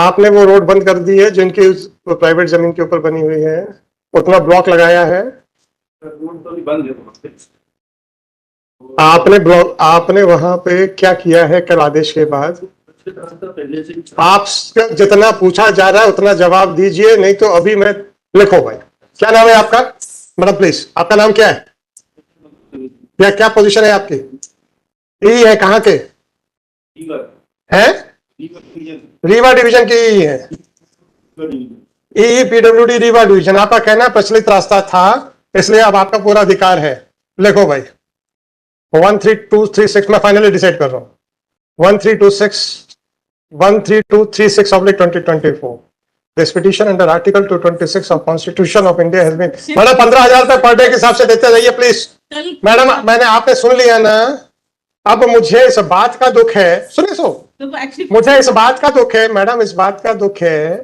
आपने वो रोड बंद कर दी है जिनकी प्राइवेट जमीन के ऊपर बनी हुई है, उतना ब्लॉक लगाया है। रोड तो बंद है। आपने वहां पे क्या किया है कल आदेश के बाद? पहले से आप जितना पूछा जा रहा है उतना जवाब दीजिए, नहीं तो अभी मैं। लिखो भाई, क्या नाम है आपका? मैडम प्लीज, आपका नाम क्या है? क्या पोजीशन है आपकी? ई है, कहाँ के हैं? रीवा डिवीजन की ई है। ई पीडब्ल्यूडी रीवा डिवीजन। आपका कहना प्रचलित रास्ता था, इसलिए अब आपका पूरा अधिकार है। लिखो भाई 13236, मैं फाइनली डिसाइड कर रहा हूं। 13236/2024 this petition under article 226 of constitution of India has been. Madam 15,000 रुपए पर डे के हिसाब से देते रहिए प्लीज। मैडम मैंने आपने सुन लिया ना। अब मुझे इस बात का दुख है, सुनिए मुझे इस बात का दुख है मैडम, इस बात का दुख है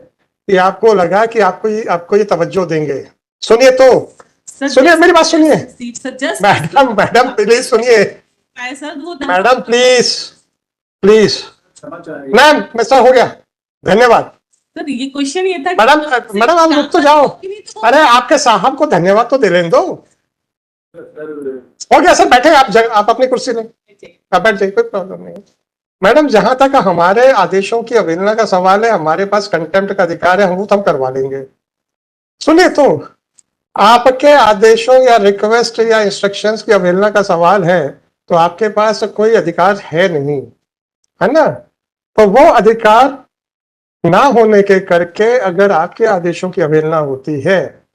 कि आपको लगा कि आपको ये तवज्जो देंगे। सुनिए तो, सुनिए मेरी बात सुनिए मैडम प्लीज सुनिए मैडम प्लीज मैम। मैं सर हो गया, धन्यवाद। सर ये क्वेश्चन ये था मैडम आप रुक तो जाओ। अरे आपके साहब को धन्यवाद तो दे लेने दो। हो गया सर, बैठे आप अपनी कुर्सी लें, आप बैठ जाइए, कोई प्रॉब्लम नहीं। मैडम जहां तक हमारे आदेशों की अवहेलना का सवाल है, हमारे पास कंटेम्प्ट का अधिकार है, हम वो तो हम करवा लेंगे। सुनिए तो, आपके आदेशों या रिक्वेस्ट या इंस्ट्रक्शंस की अवहेलना का सवाल है तो आपके पास कोई अधिकार है नहीं, है ना? तो वो अधिकार ना होने के करके अगर आपके आदेशों की अवहेलना होती है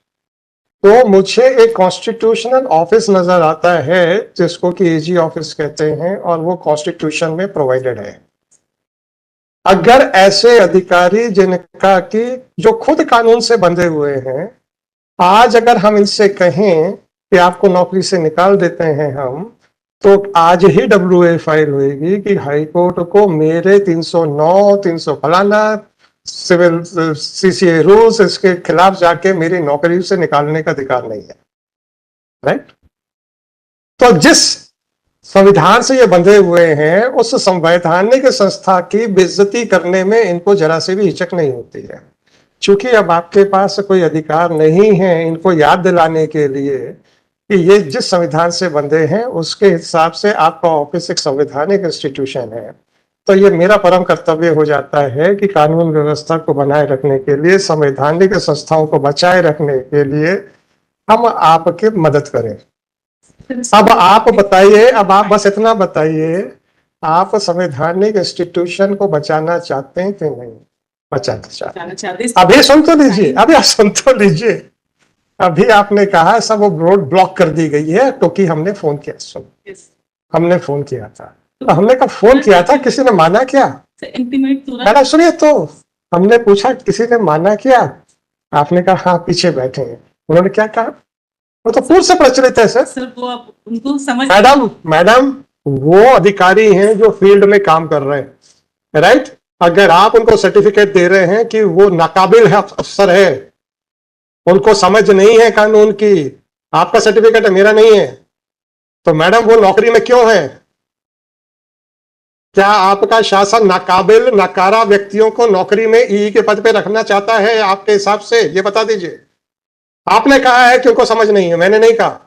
तो मुझे एक कॉन्स्टिट्यूशनल ऑफिस नजर आता है जिसको कि एजी ऑफिस कहते हैं, और वो कॉन्स्टिट्यूशन में प्रोवाइडेड है। अगर ऐसे अधिकारी जिनका कि जो खुद कानून से बंधे हुए हैं, आज अगर हम इनसे कहें कि आपको नौकरी से निकाल देते हैं हम, तो आज ही WA फाइल होगी कि हाई कोर्ट को मेरे 309 300 फलाना सिविल CCA रूल्स इसके खिलाफ जाके मेरी नौकरी से निकालने का अधिकार नहीं है, राइट? तो जिस संविधान से ये बंधे हुए हैं, उस संवैधानिक संस्था की बेइज्जती करने में इनको जरा से भी हिचक नहीं होती है। चूंकि अब आपके पास कोई अधिकार नहीं है इनको याद दिलाने के लिए कि ये जिस संविधान से बंधे हैं उसके हिसाब से आपका ऑफिस एक संवैधानिक इंस्टीट्यूशन है, तो ये मेरा परम कर्तव्य हो जाता है कि कानून व्यवस्था को बनाए रखने के लिए, संवैधानिक संस्थाओं को बचाए रखने के लिए हम आपकी मदद करें। अब आप बताइए, अब आप बस इतना बताइए, आप संवैधानिक इंस्टीट्यूशन को बचाना चाहते हैं कि नहीं बचाना चाहते? अभी सुन तो लीजिए, अभी आप सुन तो लीजिए। अभी आपने कहा सब वो रोड ब्लॉक कर दी गई है क्योंकि हमने फोन किया। सुन, हमने फोन किया था, तो हमने कब फोन किया था, किसी ने माना क्या? मैडम सुनिए तो, हमने पूछा किसी ने माना क्या? आपने कहा हाँ पीछे बैठे हैं। उन्होंने क्या कहा? वो तो पूर्व से प्रचलित है सर। वो आप उनको समझ। मैडम वो अधिकारी हैं जो फील्ड में काम कर रहे हैं, राइट? अगर आप उनको सर्टिफिकेट दे रहे हैं कि वो नाकाबिल है, अफसर है, उनको समझ नहीं है कानून की, आपका सर्टिफिकेट है मेरा नहीं है, तो मैडम वो नौकरी में क्यों है? क्या आपका शासन नाकाबिल नकारा व्यक्तियों को नौकरी में ई के पद पे रखना चाहता है आपके हिसाब से? ये बता दीजिए। आपने कहा है कि उनको समझ नहीं है, मैंने नहीं कहा।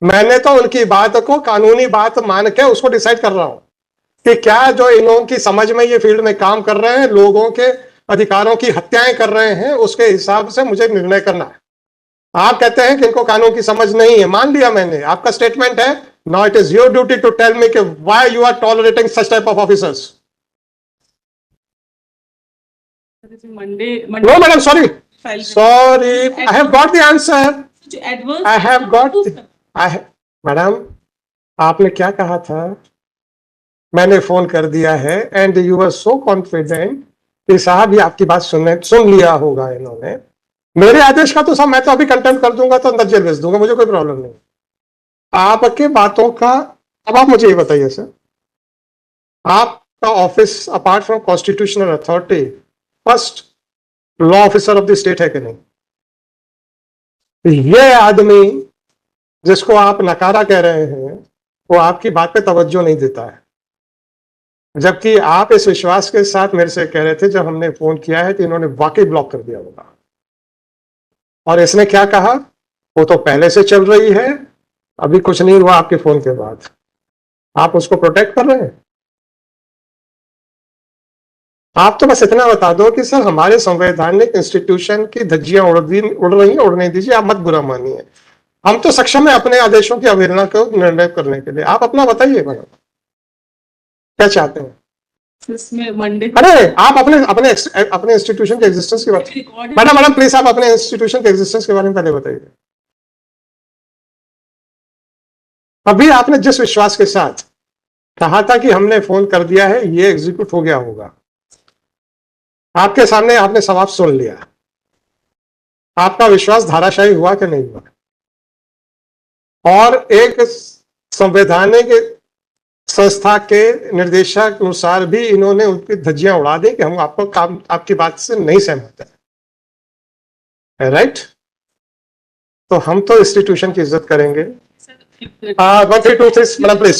मैंने तो उनकी बात को कानूनी बात मान के उसको डिसाइड कर रहा हूं कि क्या जो इन लोगों की समझ में ये फील्ड में काम कर रहे हैं, लोगों के अधिकारों की हत्याएं कर रहे हैं, उसके हिसाब से मुझे निर्णय करना है। आप कहते हैं कि इनको कानून की समझ नहीं है, मान लिया मैंने, आपका स्टेटमेंट है। Now it is your duty to tell me कि why you are tolerating such type of officers. No madam, sorry I have got the answer, I have got. Madam आपने क्या कहा था? मैंने फोन कर दिया है and you are so confident कि साहब ये आपकी बात सुन लिया होगा इन्होंने। मेरे आदेश का तो सब मैं तो अभी कंटेम्प्ट कर दूंगा, तो अंदर जेल भेज दूंगा, मुझे कोई प्रॉब्लम नहीं। आपके बातों का, अब आप मुझे ये बताइए सर, आपका office apart from constitutional authority first law officer of the state है कि नहीं? ये आदमी जिसको आप नकारा कह रहे हैं वो आपकी बात पे तवज्जो नहीं देता है। जबकि आप इस विश्वास के साथ मेरे से कह रहे थे जब हमने फोन किया है कि इन्होंने वाकई ब्लॉक कर दिया होगा, और इसने क्या कहा, वो तो पहले से चल रही है, अभी कुछ नहीं हुआ आपके फोन के बाद, आप उसको प्रोटेक्ट कर रहे हैं। आप तो बस इतना बता दो कि सर हमारे संवैधानिक इंस्टीट्यूशन की धज्जियां उड़ रही हैं, उड़ने दीजिए, आप मत बुरा मानिए, हम तो सक्षम है अपने आदेशों की अवहेलना को निर्णय करने के लिए। आप अपना बताइए मैडम, क्या चाहते हैं। इसमें मंडे अरे आप अपने अपने अपने इंस्टीट्यूशन के एग्जिस्टेंस की बात, मैडम मैडम प्लीज आप अपने इंस्टीट्यूशन के एग्जिस्टेंस के बारे में पहले बताइए। अभी आपने जिस विश्वास के साथ कहा था कि हमने फोन कर दिया है, ये एग्जीक्यूट हो गया होगा, आपके सामने आपने सवाब सुन लिया, आपका विश्वास धाराशायी हुआ कि नहीं हुआ, और एक संवैधानिक संस्था के निर्देशक अनुसार भी इन्होंने उनकी धज्जियां उड़ा दी कि हम आपको काम आपकी बात से नहीं सहमत है, राइट। तो हम तो इंस्टीट्यूशन की इज्जत करेंगे। 1 3 2 3 मैडम प्लीज,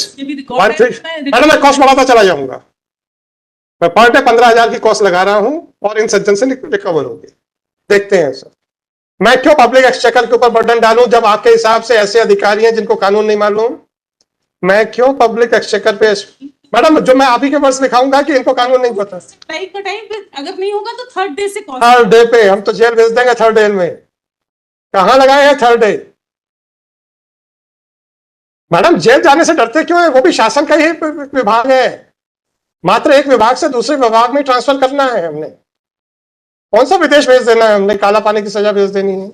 1 3 मैडम मैं कॉस्ट बढ़ाता चला जाऊंगा, मैं पर डे 15,000 की कॉस्ट लगा रहा हूं और इन सज्जन से रिकवर होगी। देखते हैं सर, मैं क्यों पब्लिक एक्सचेकर के ऊपर बर्डन डालूं जब आपके हिसाब से ऐसे अधिकारी हैं जिनको कानून नहीं मालूम। मैं क्यों पब्लिक एक्सचेकर पे, मैडम जो मैं आप ही के वर्ड्स दिखाऊंगा कि इनको कानून नहीं पता। टाइम का टाइम पे अगर नहीं होगा तो थर्ड डे से कॉल। थर्ड डे पे हम तो जेल भेज देंगे, थर्ड डे में कहां लगाए हैं थर्ड डे। मैडम जेल जाने से डरते क्यों है, वो भी शासन का ही विभाग है, मात्र एक विभाग से दूसरे विभाग में ट्रांसफर करना है हमने, कौन सा विदेश भेज देना है हमने, काला पानी की सजा भेज देनी है।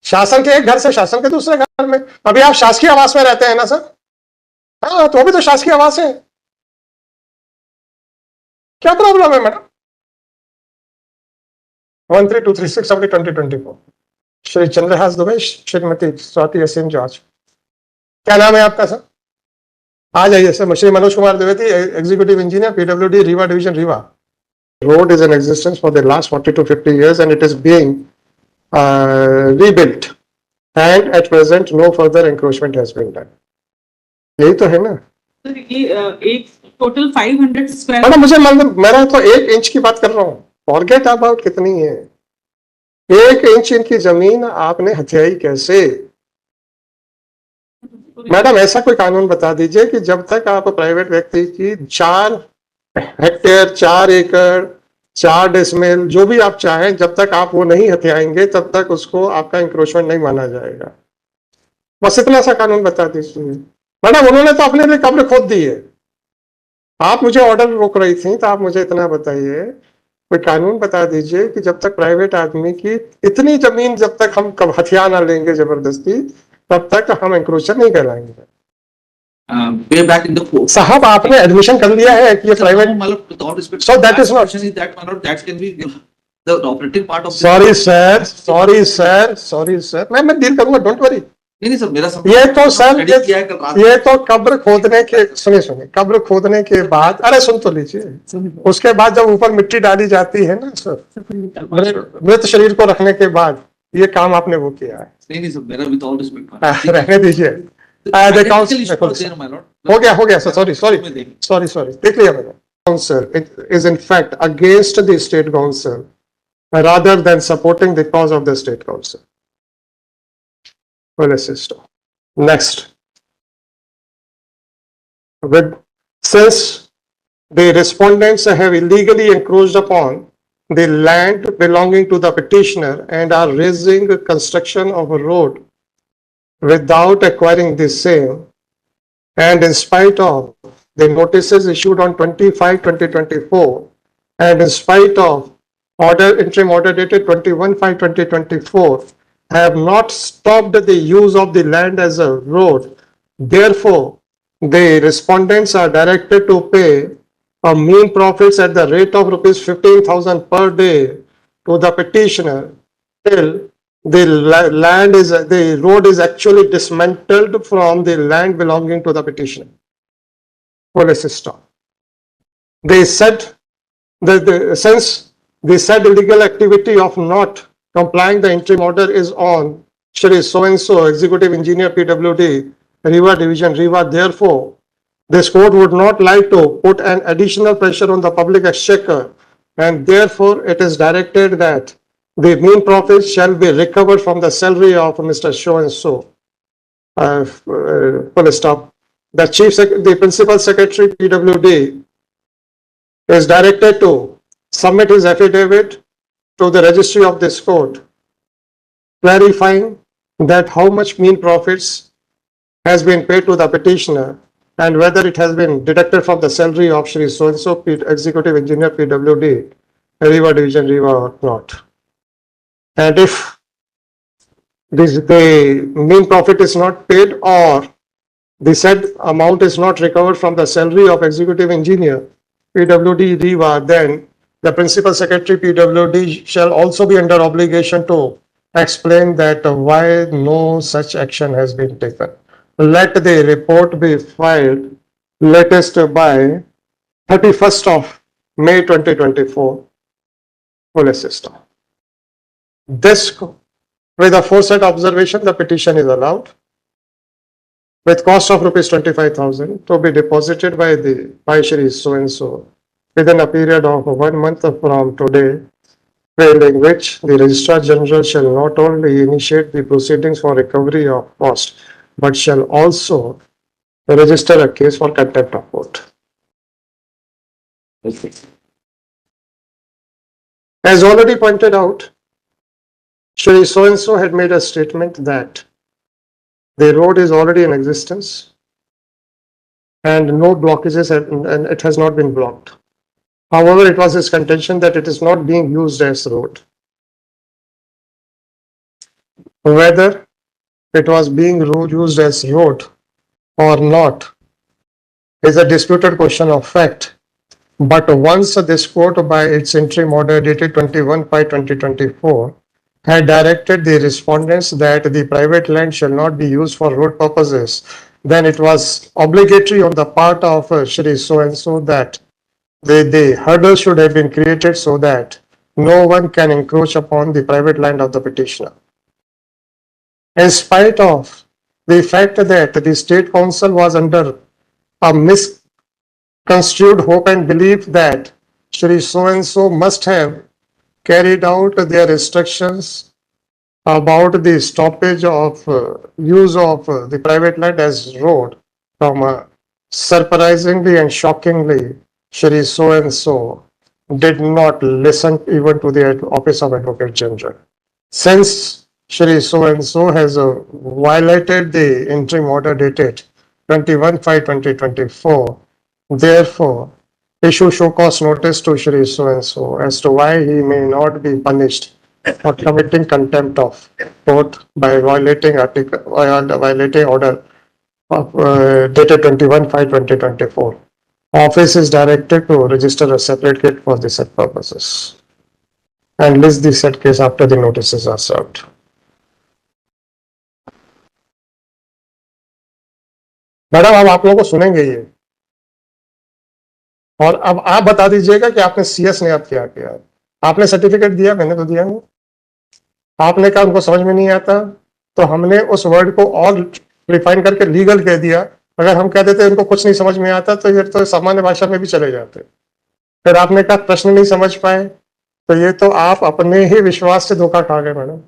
शासन के एक घर से शासन के दूसरे घर में, अभी आप शासकीय आवास में रहते हैं ना सर, हाँ तो भी तो शासकीय आवास है, क्या प्रॉब्लम है मैडम। 1323672024 श्री चंद्रहास दुबे, श्रीमती स्वाति असीम जॉर्ज, क्या नाम है आपका सर। आ जाइए sir. Shri Manoj Kumar Dwivedi, executive engineer, PWD Rewa division Rewa. Road is in existence for the last 40 to 50 years and it is being rebuilt and at present no further encroachment has been done. यही तो है ना। Sir ये एक टोटल 500 स्क्वायर। मैडम मुझे मतलब मेरा तो 1 इंच की बात कर रहा हूँ, फॉरगेट अबाउट कितनी है, 1 इंच इनकी जमीन आपने हथियाई कैसे। मैडम ऐसा कोई कानून बता दीजिए कि जब तक आप प्राइवेट व्यक्ति की 4 हेक्टेयर 4 एकड़ 4 डेसिमल जो भी आप चाहें, जब तक आप वो नहीं हथियाएंगे तब तक उसको आपका इंक्रोचमेंट नहीं माना जाएगा। बस इतना सा कानून बता दीजिए। मैडम उन्होंने तो अपने लिए कब्र खोद दी है, आप मुझे ऑर्डर रोक रही थी, तो आप मुझे इतना बताइए, कोई कानून बता दीजिए कि जब तक प्राइवेट आदमी की इतनी जमीन जब तक हम हथियार ना लेंगे जबरदस्ती, तब तक हम इंक्रोचर नहीं कहलाएंगे। way back in the court. साहब आपने एडमिशन कर लिया है कि ये private, With all respect, So that is not- question is that one or that can be the operative part of. Sorry sir, sorry sir, sorry sir, मैं deal करूंगा, don't worry. नहीं सर, मेरा ये तो सर study किया है कल रात। ये तो कब्र खोदने के, सुनिए कब्र खोदने के बाद, अरे सुन तो लीजिए, उसके बाद जब ऊपर मिट्टी डाली जाती है ना सर, मृत शरीर को रखने के बाद ये काम आपने वो किया है। नहीं सर, मेरा with all respect। रहने दीजिए। हो गया सर, सॉरी देख लिया मैंने। Council is in fact against the state council rather than supporting the cause of the state council. Well, system. Next, since the respondents have illegally encroached upon the land belonging to the petitioner and are raising the construction of a road without acquiring the same, and in spite of the notices issued on 25/2024 and in spite of interim order dated 21/5/2024, have not stopped the use of the land as a road. Therefore, the respondents are directed to pay a mean profits at the rate of rupees 15,000 per day to the petitioner till the road is actually dismantled from the land belonging to the petitioner. Police stop. They said that since the said illegal activity of not complying the interim order is on Shri so and so, executive engineer, PWD, Rewa division, Rewa. Therefore, This court would not like to put an additional pressure on the public exchequer, and therefore it is directed that the mean profits shall be recovered from the salary of Mr. So and so. Full stop. The principal secretary PWD is directed to submit his affidavit to the registry of this court, clarifying that how much mean profits has been paid to the petitioner and whether it has been deducted from the salary of Shri So-and-so Executive Engineer PWD, Rewa Division, Rewa or not. And if the mean profit is not paid or the said amount is not recovered from the salary of Executive Engineer PWD, Rewa, then the Principal Secretary PWD shall also be under obligation to explain that why no such action has been taken. Let the report be filed latest by 31st of May 2024. Full system. This, with a foresight observation, the petition is allowed with cost of rupees 25,000 to be deposited by Shri So-and-so within a period of 1 month from today, in which the Registrar General shall not only initiate the proceedings for recovery of cost, but shall also register a case for contempt of court. As already pointed out, Shri So-and-so had made a statement that the road is already in existence and no blockages and it has not been blocked. However, it was his contention that it is not being used as road. Whether it was being used as road or not is a disputed question of fact. But once this court, by its interim order dated 21/5/2024, had directed the respondents that the private land shall not be used for road purposes, then it was obligatory on the part of Shri So-and-so that the hurdle should have been created so that no one can encroach upon the private land of the petitioner. In spite of the fact that the State Council was under a misconstrued hope and belief that Shri So-and-so must have carried out their instructions about the stoppage of use of the private land as road from surprisingly and shockingly, Shri So-and-so did not listen even to the Office of Advocate General. Since Shri So-and-so has violated the interim order dated 21/5/2024, therefore, issue show cause notice to Shri So-and-so as to why he may not be punished for committing contempt of court by violating order of dated 21/5/2024. Office is directed to register a separate case for the said purposes and list the said case after the notices are served. Madam, अब आप लोगों को सुनेंगे ये, और अब आप बता दीजिएगा कि आपने सीएस ने आप क्या किया। आपने सर्टिफिकेट दिया, मैंने तो दिया नहीं। आपने कहा उनको समझ में नहीं आता, तो हमने उस वर्ड को और रिफाइन करके लीगल कह दिया। अगर हम कह देते उनको कुछ नहीं समझ में आता तो ये तो सामान्य भाषा में भी चले जाते। फिर आपने कहा प्रश्न नहीं समझ पाए, तो ये तो आप अपने ही विश्वास से धोखा खा गए मैडम।